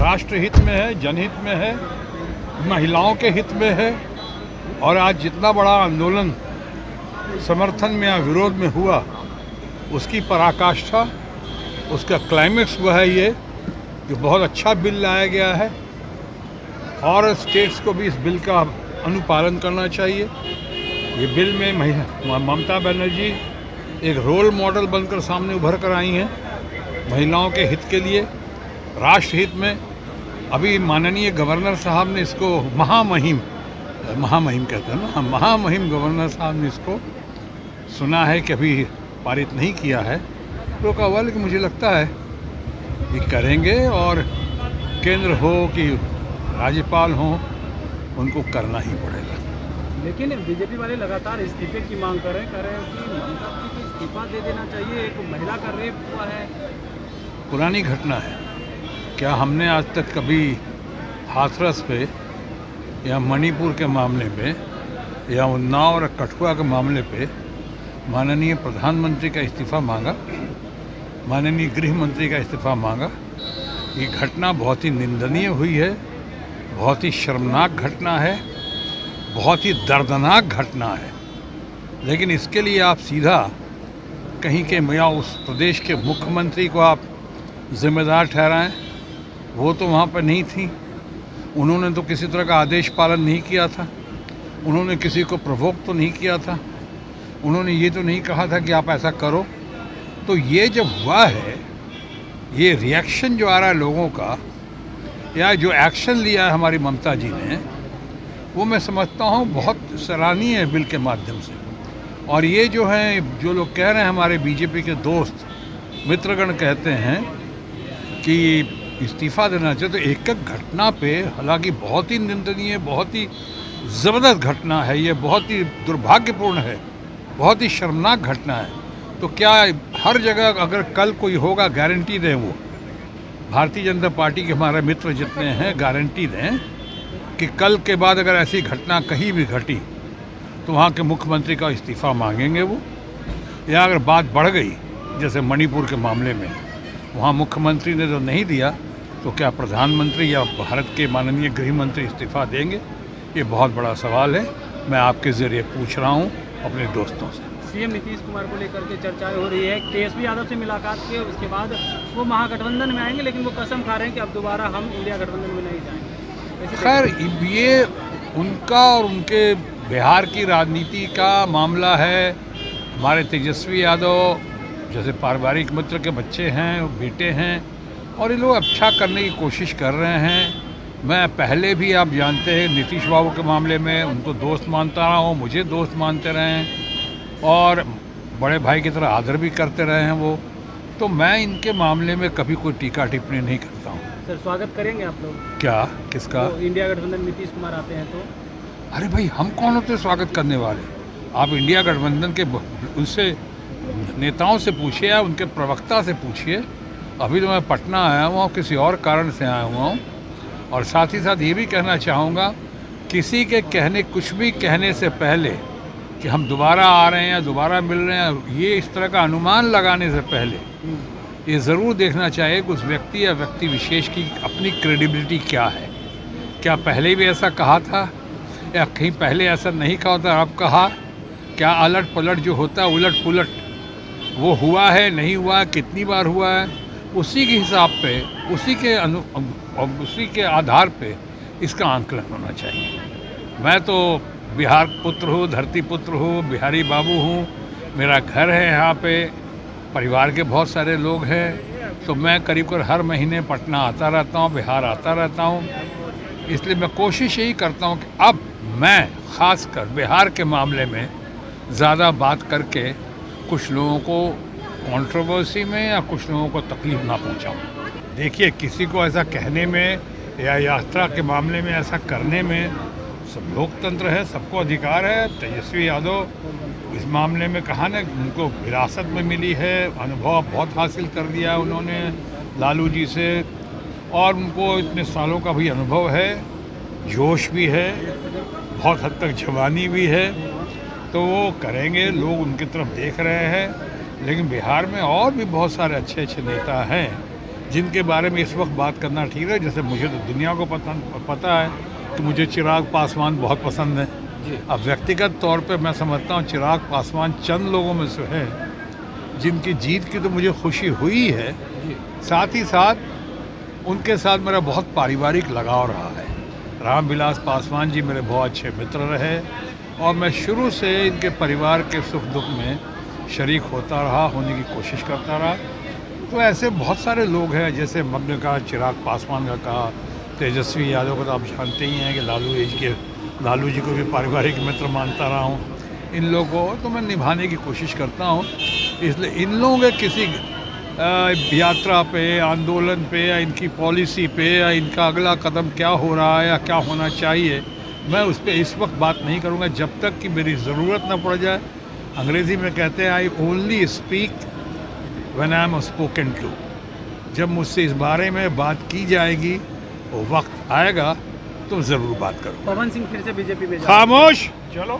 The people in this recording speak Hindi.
राष्ट्र हित में है, जनहित में है, महिलाओं के हित में है। और आज जितना बड़ा आंदोलन समर्थन में या विरोध में हुआ, उसकी पराकाष्ठा, उसका क्लाइमेक्स हुआ है ये जो बहुत अच्छा बिल लाया गया है और स्टेट्स को भी इस बिल का अनुपालन करना चाहिए। ये बिल में ममता बनर्जी एक रोल मॉडल बनकर सामने उभर कर आई हैं महिलाओं के हित के लिए, राष्ट्र हित में। अभी माननीय गवर्नर साहब ने इसको महामहिम कहते हैं ना, महामहिम गवर्नर साहब ने इसको सुना है कि अभी पारित नहीं किया है, तो का हुआ। लेकिन मुझे लगता है कि करेंगे और केंद्र हो कि राज्यपाल हो, उनको करना ही पड़ेगा। लेकिन बीजेपी वाले लगातार इस्तीफे की मांग कर रहे हैं कि ममता जी को इस्तीफा दे देना चाहिए, एक महिला का रेप हुआ है। पुरानी घटना है। क्या हमने आज तक कभी हाथरस पे या मणिपुर के मामले में या उन्नाव और कठुआ के मामले पे माननीय प्रधानमंत्री का इस्तीफा मांगा, माननीय गृह मंत्री का इस्तीफा मांगा? ये घटना बहुत ही निंदनीय हुई है, बहुत ही शर्मनाक घटना है, बहुत ही दर्दनाक घटना है। लेकिन इसके लिए आप सीधा कहीं के या उस प्रदेश के मुख्यमंत्री को आप जिम्मेदार ठहराएं। वो तो वहाँ पर नहीं थी, उन्होंने तो किसी तरह का आदेश पालन नहीं किया था, उन्होंने किसी को प्रोवोक तो नहीं किया था, उन्होंने ये तो नहीं कहा था कि आप ऐसा करो। तो ये जब हुआ है, ये रिएक्शन जो आ रहा है लोगों का या जो एक्शन लिया है हमारी ममता जी ने, वो मैं समझता हूँ बहुत सराहनीय है बिल के माध्यम से। और ये जो है, जो लोग कह रहे हैं, हमारे बीजेपी के दोस्त मित्रगण कहते हैं कि इस्तीफा देना चाहिए, तो एक एक घटना पे, हालांकि बहुत ही निंदनीय, बहुत ही ज़बरदस्त घटना है ये, बहुत ही दुर्भाग्यपूर्ण है, बहुत ही शर्मनाक घटना है। तो क्या हर जगह अगर कल कोई होगा गारंटी दें, वो भारतीय जनता पार्टी के हमारे मित्र जितने हैं गारंटी दें कि कल के बाद अगर ऐसी घटना कहीं भी घटी तो वहाँ के मुख्यमंत्री का इस्तीफा मांगेंगे वो। या अगर बात बढ़ गई जैसे मणिपुर के मामले में, वहाँ मुख्यमंत्री ने तो नहीं दिया, तो क्या प्रधानमंत्री या भारत के माननीय गृह मंत्री इस्तीफा देंगे? ये बहुत बड़ा सवाल है, मैं आपके ज़रिए पूछ रहा हूँ अपने दोस्तों से। सीएम नीतीश कुमार को लेकर के चर्चाएं हो रही है, तेजस्वी यादव से मुलाकात के उसके बाद वो महागठबंधन में आएंगे, लेकिन वो कसम खा रहे हैं कि अब दोबारा हम इंडिया गठबंधन में नहीं जाएंगे। खैर, ये उनका और उनके बिहार की राजनीति का मामला है। हमारे तेजस्वी यादव जैसे पारिवारिक मित्र के बच्चे हैं, बेटे हैं, और ये लोग अच्छा करने की कोशिश कर रहे हैं। मैं पहले भी, आप जानते हैं, नीतीश बाबू के मामले में उनको दोस्त मानता रहा हूँ, मुझे दोस्त मानते रहे हैं और बड़े भाई की तरह आदर भी करते रहे हैं वो। तो मैं इनके मामले में कभी कोई टीका टिप्पणी नहीं करता हूँ। सर, स्वागत करेंगे आप लोग? क्या? किसका? तो इंडिया गठबंधन नीतीश कुमार आते हैं तो? अरे भाई, हम कौन होते स्वागत करने वाले? आप इंडिया गठबंधन के उनसे नेताओं से पूछिए या उनके प्रवक्ता से पूछिए। अभी तो मैं पटना आया हुआ हूँ, किसी और कारण से आया हुआ हूँ। और साथ ही साथ ये भी कहना चाहूँगा, किसी के कुछ भी कहने से पहले कि हम दोबारा आ रहे हैं या दोबारा मिल रहे हैं, ये इस तरह का अनुमान लगाने से पहले ये ज़रूर देखना चाहिए कि उस व्यक्ति या व्यक्ति विशेष की अपनी क्रेडिबिलिटी क्या है। क्या पहले भी ऐसा कहा था या कहीं पहले ऐसा नहीं कहा था, अब कहा? क्या अलट पलट जो होता है, उलट पुलट, वो हुआ है, नहीं हुआ है, कितनी बार हुआ है, उसी के हिसाब पे, उसी के आधार पे इसका आंकलन होना चाहिए। मैं तो बिहार पुत्र हूँ, धरती पुत्र हूँ, बिहारी बाबू हूँ, मेरा घर है यहाँ पे, परिवार के बहुत सारे लोग हैं, तो मैं करीब हर महीने पटना आता रहता हूँ, बिहार आता रहता हूँ। इसलिए मैं कोशिश यही करता हूँ कि अब मैं ख़ासकर बिहार के मामले में ज़्यादा बात करके कुछ लोगों को कंट्रोवर्सी में या कुछ लोगों को तकलीफ़ ना पहुँचाऊँ। देखिए, किसी को ऐसा कहने में या यात्रा के मामले में ऐसा करने में सब लोकतंत्र है, सबको अधिकार है। तेजस्वी यादव इस मामले में कहा ना, उनको विरासत में मिली है, अनुभव बहुत हासिल कर दिया है उन्होंने लालू जी से, और उनको इतने सालों का भी अनुभव है, जोश भी है, बहुत हद तक जवानी भी है, तो वो करेंगे। लोग उनकी तरफ देख रहे हैं। लेकिन बिहार में और भी बहुत सारे अच्छे अच्छे नेता हैं जिनके बारे में इस वक्त बात करना ठीक है। जैसे मुझे तो दुनिया को पता है कि मुझे चिराग पासवान बहुत पसंद है। अब व्यक्तिगत तौर पे मैं समझता हूँ चिराग पासवान चंद लोगों में से है जिनकी जीत की तो मुझे खुशी हुई है। साथ ही साथ उनके साथ मेरा बहुत पारिवारिक लगाव रहा है। रामविलास पासवान जी मेरे बहुत अच्छे मित्र रहे और मैं शुरू से इनके परिवार के सुख दुख में शरीक होता रहा, होने की कोशिश करता रहा। तो ऐसे बहुत सारे लोग हैं, जैसे हमने कहा चिराग पासवान का कहा, तेजस्वी यादव को तो आप जानते ही हैं कि लालू जी को भी पारिवारिक मित्र मानता रहा हूँ। इन लोगों को तो मैं निभाने की कोशिश करता हूँ। इसलिए इन लोगों के किसी यात्रा पे, आंदोलन पे या इनकी पॉलिसी पे या इनका अगला कदम क्या हो रहा है या क्या होना चाहिए, मैं उस पर इस वक्त बात नहीं करूँगा जब तक कि मेरी ज़रूरत ना पड़ जाए। अंग्रेज़ी में कहते हैं I only speak when I am spoken to. जब मुझसे इस बारे में बात की जाएगी, वो वक्त आएगा तो ज़रूर बात करूँ। पवन सिंह फिर से बीजेपी में खामोश चलो।